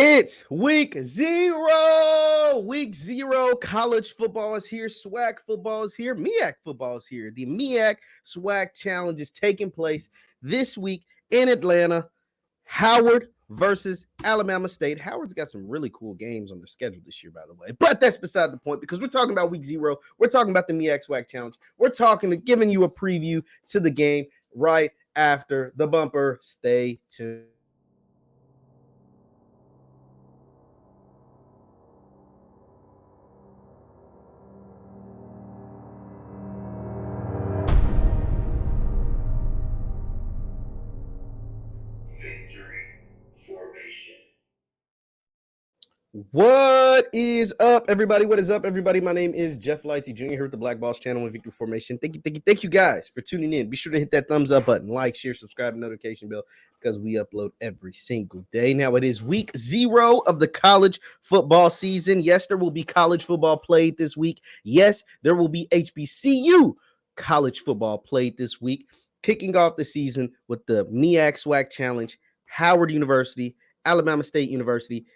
It's week 0. Week 0. College football is here. SWAC football is here. MEAC football is here. The MEAC SWAC challenge is taking place this week in Atlanta. Howard versus Alabama State. Howard's got some really cool games on their schedule this year, by the way. But that's beside the point because we're talking about week 0. We're talking about the MEAC SWAC challenge. We're giving you a preview to the game right after the bumper. Stay tuned. What is up, everybody? What is up, everybody? My name is JeffLightsyJr. here with the Black Boss channel and Victory Formation. Thank you guys for tuning in. Be sure to hit that thumbs up button, like, share, subscribe, and notification bell because we upload every single day. Now, it is week 0 of the college football season. Yes, there will be college football played this week. Yes, there will be HBCU college football played this week. Kicking off the season with the MEAC SWAC Challenge, Howard University, Alabama State University,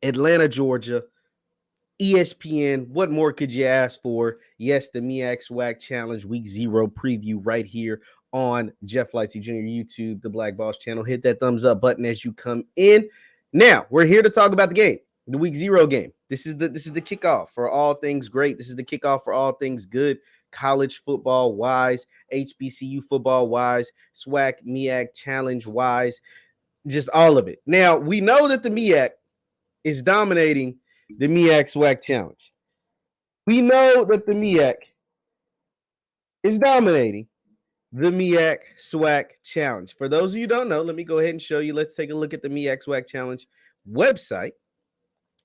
Atlanta, Georgia, ESPN. What more could you ask for? Yes, the MEAC SWAC Challenge Week 0 preview right here on JeffLightsyJr. YouTube, the Black Boss channel. Hit that thumbs up button as you come in. Now, we're here to talk about the game, the Week 0 game. This is the kickoff for all things great. This is the kickoff for all things good, college football wise, HBCU football wise, SWAC MEAC Challenge wise, just all of it. Now, we know that the MEAC is dominating the MEAC SWAC Challenge. We know that the MEAC is dominating the MEAC SWAC Challenge. For those of you who don't know, let me go ahead and show you. Let's take a look at the MEAC SWAC Challenge website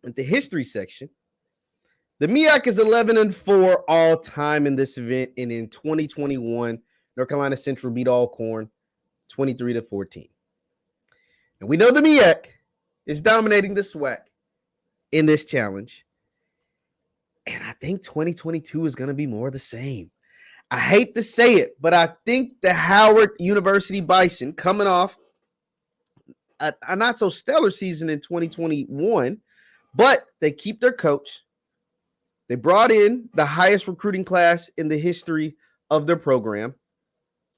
at the history section. The MEAC is 11-4 all time in this event, and in 2021, North Carolina Central beat Alcorn 23-14. And we know the MEAC is dominating the SWAC in this challenge. And I think 2022 is going to be more of the same. I hate to say it, but I think the Howard University Bison, coming off a not so stellar season in 2021, but they keep their coach. They brought in the highest recruiting class in the history of their program,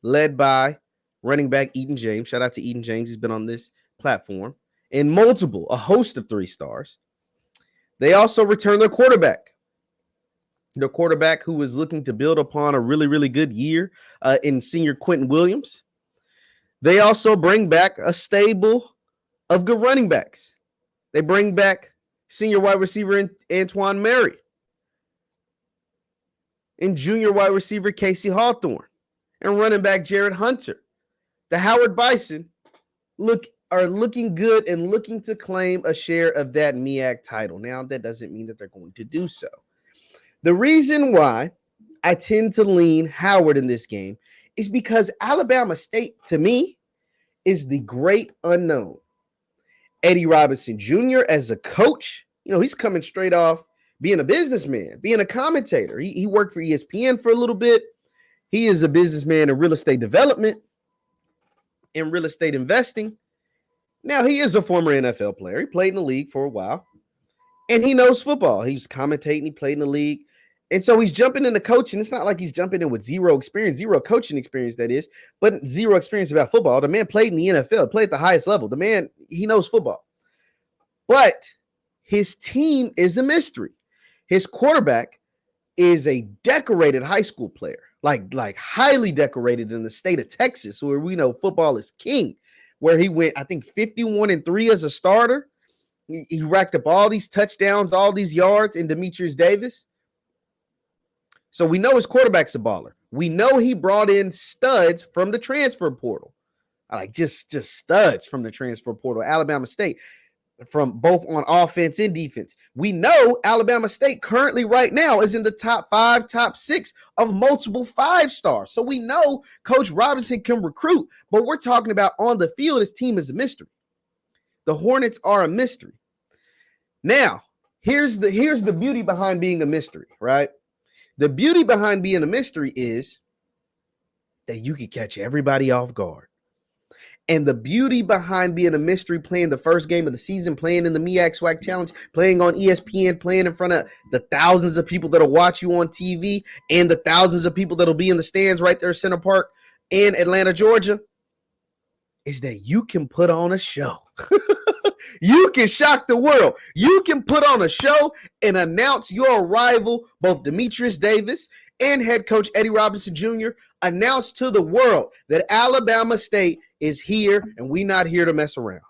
led by running back Eden James. Shout out to Eden James. He's been on this platform. And a host of 3 stars. They also return their quarterback who was looking to build upon a really, really good year in senior Quentin Williams. They also bring back a stable of good running backs. They bring back senior wide receiver Antoine Murray and junior wide receiver Casey Hawthorne and running back Jared Hunter. The Howard Bison are looking good and looking to claim a share of that MEAC title. Now, that doesn't mean that they're going to do so. The reason why I tend to lean Howard in this game is because Alabama State, to me, is the great unknown. Eddie Robinson Jr. as a coach, he's coming straight off being a businessman, being a commentator. He worked for ESPN for a little bit. He is a businessman in real estate development and real estate investing. Now, he is a former NFL player. He played in the league for a while, and he knows football. He was commentating. He played in the league, and so he's jumping into coaching. It's not like he's jumping in with zero coaching experience, that is, but zero experience about football. The man played in the NFL, played at the highest level. The man, he knows football, but his team is a mystery. His quarterback is a decorated high school player, like highly decorated in the state of Texas, where we know football is king. Where he went, I think, 51-3 as a starter. He racked up all these touchdowns, all these yards in Demetrius Davis. So we know his quarterback's a baller. We know he brought in studs from the transfer portal. Just studs from the transfer portal. Alabama State, from both on offense and defense. We know Alabama State currently right now is in the top 5, top 6 of multiple 5-stars. So we know Coach Robinson can recruit, but we're talking about on the field, his team is a mystery. The Hornets are a mystery. Now, here's the beauty behind being a mystery, right? The beauty behind being a mystery is that you can catch everybody off guard. And the beauty behind being a mystery, playing the first game of the season, playing in the MEAC SWAC Challenge, playing on ESPN, playing in front of the thousands of people that'll watch you on TV and the thousands of people that'll be in the stands right there at Center Park in Atlanta, Georgia, is that you can put on a show. You can shock the world. You can put on a show and announce your arrival. Both Demetrius Davis and head coach Eddie Robinson Jr. announced to the world that Alabama State is here, and we not here to mess around.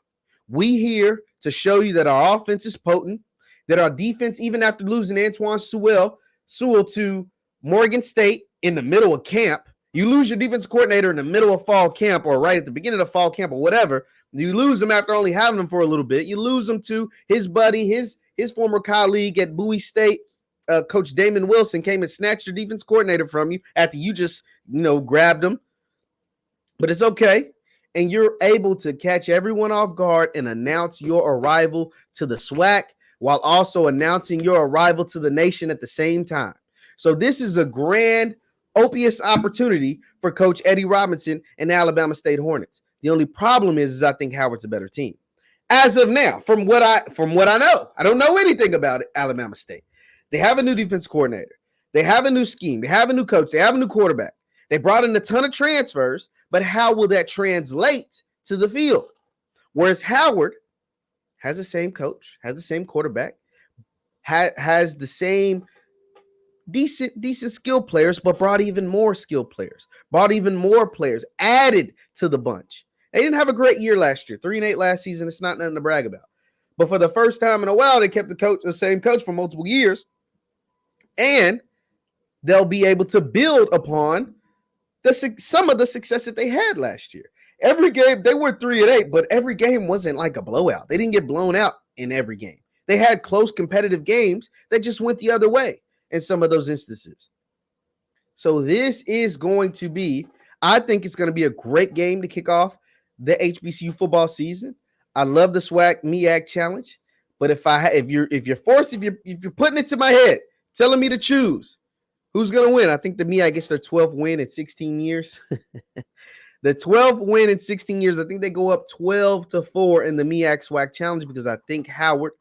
We here to show you that our offense is potent, that our defense, even after losing Antoine Sewell to Morgan State in the middle of camp, you lose your defense coordinator in the middle of fall camp or right at the beginning of fall camp or whatever. You lose him after only having him for a little bit. You lose him to his buddy, his former colleague at Bowie State, Coach Damon Wilson, came and snatched your defense coordinator from you after you just, grabbed him. But it's okay. And you're able to catch everyone off guard and announce your arrival to the SWAC while also announcing your arrival to the nation at the same time. So this is a grand opious opportunity for Coach Eddie Robinson and the Alabama State Hornets. The only problem is I think Howard's a better team. As of now, from what I know, I don't know anything about Alabama State. They have a new defense coordinator. They have a new scheme. They have a new coach. They have a new quarterback. They brought in a ton of transfers, but how will that translate to the field? Whereas Howard has the same coach, has the same quarterback, has the same decent skill players, but brought even more skilled players, brought even more players, added to the bunch. They didn't have a great year last year, 3-8 last season. It's not nothing to brag about. But for the first time in a while, they kept the same coach for multiple years, and they'll be able to build upon some of the success that they had last year. Every game, they were 3-8, but every game wasn't like a blowout. They didn't get blown out in every game. They had close competitive games that just went the other way in some of those instances. So this is going to be, I think it's going to be a great game to kick off the HBCU football season. I love the SWAC MEAC challenge, but if you're putting it to my head, telling me to choose who's going to win, I think the MEAC gets their 12th win in 16 years. The 12th win in 16 years, I think they go up 12-4 in the MEAC SWAC challenge because I think Howard,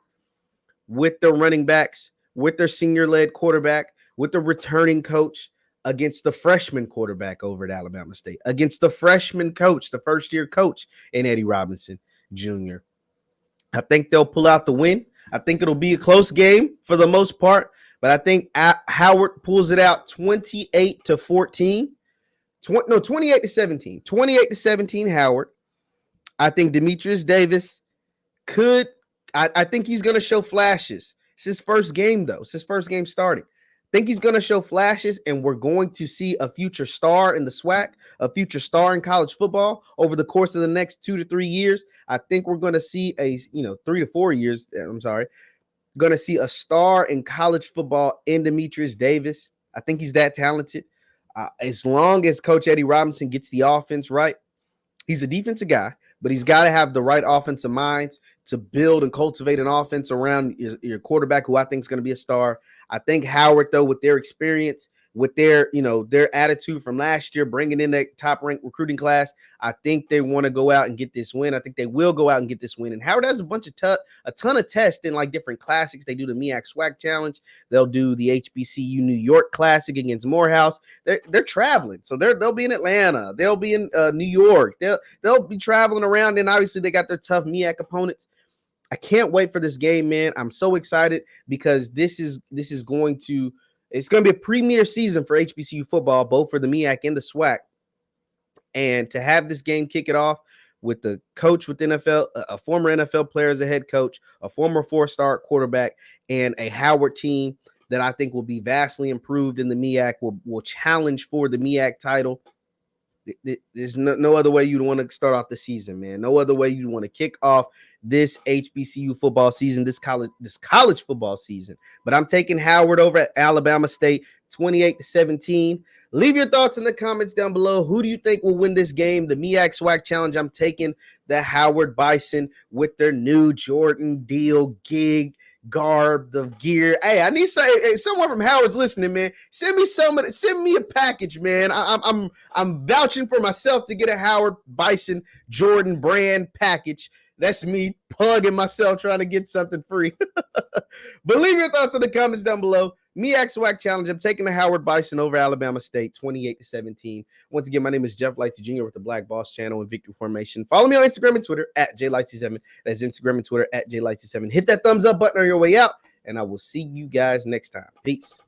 with their running backs, with their senior-led quarterback, with the returning coach, against the freshman quarterback over at Alabama State, against the freshman coach, the first-year coach in Eddie Robinson Jr. I think they'll pull out the win. I think it'll be a close game for the most part, but I think Howard pulls it out 28-14. 28-17. 28-17 Howard. I think Demetrius Davis I think he's going to show flashes. It's his first game, though. It's his first game starting. I think he's going to show flashes, and we're going to see a future star in the SWAC, a future star in college football over the course of the next 2 to 3 years. I think we're going to see 3 to 4 years. Going to see a star in college football in Demetrius Davis. I think he's that talented. As long as Coach Eddie Robinson gets the offense right, he's a defensive guy, but he's got to have the right offensive minds to build and cultivate an offense around your quarterback, who I think is going to be a star. I think Howard, though, with their experience, with their attitude from last year, bringing in that top-ranked recruiting class, I think they want to go out and get this win. I think they will go out and get this win. And Howard has a ton of tests in like different classics. They do the MEAC SWAC Challenge. They'll do the HBCU New York Classic against Morehouse. They're traveling, so they'll be in Atlanta. They'll be in New York. They'll be traveling around, and obviously they got their tough MEAC opponents. I can't wait for this game, man. I'm so excited because this is going to. It's going to be a premier season for HBCU football, both for the MEAC and the SWAC. And to have this game kick it off with the coach with NFL, a former NFL player as a head coach, a former 4-star quarterback, and a Howard team that I think will be vastly improved in the MEAC, will challenge for the MEAC title. There's no other way you'd want to start off the season, man. No other way you'd want to kick off this HBCU football season, this college football season. But I'm taking Howard over at Alabama State 28-17. Leave your thoughts in the comments down below. Who do you think will win this game? The MEAC SWAC Challenge. I'm taking the Howard Bison with their new Jordan deal gig garb, the gear. Hey, I need someone from Howard's listening, man. Send me a package, man. I'm vouching for myself to get a Howard Bison Jordan brand package. That's me plugging myself trying to get something free. But leave your thoughts in the comments down below. MEAC SWAC Challenge. I'm taking the Howard Bison over Alabama State, 28-17. Once again, my name is JeffLightsyJr with the Black Boss Channel and Victory Formation. Follow me on Instagram and Twitter at JLightsy7. That's Instagram and Twitter at JLightsy7. Hit that thumbs up button on your way out, and I will see you guys next time. Peace.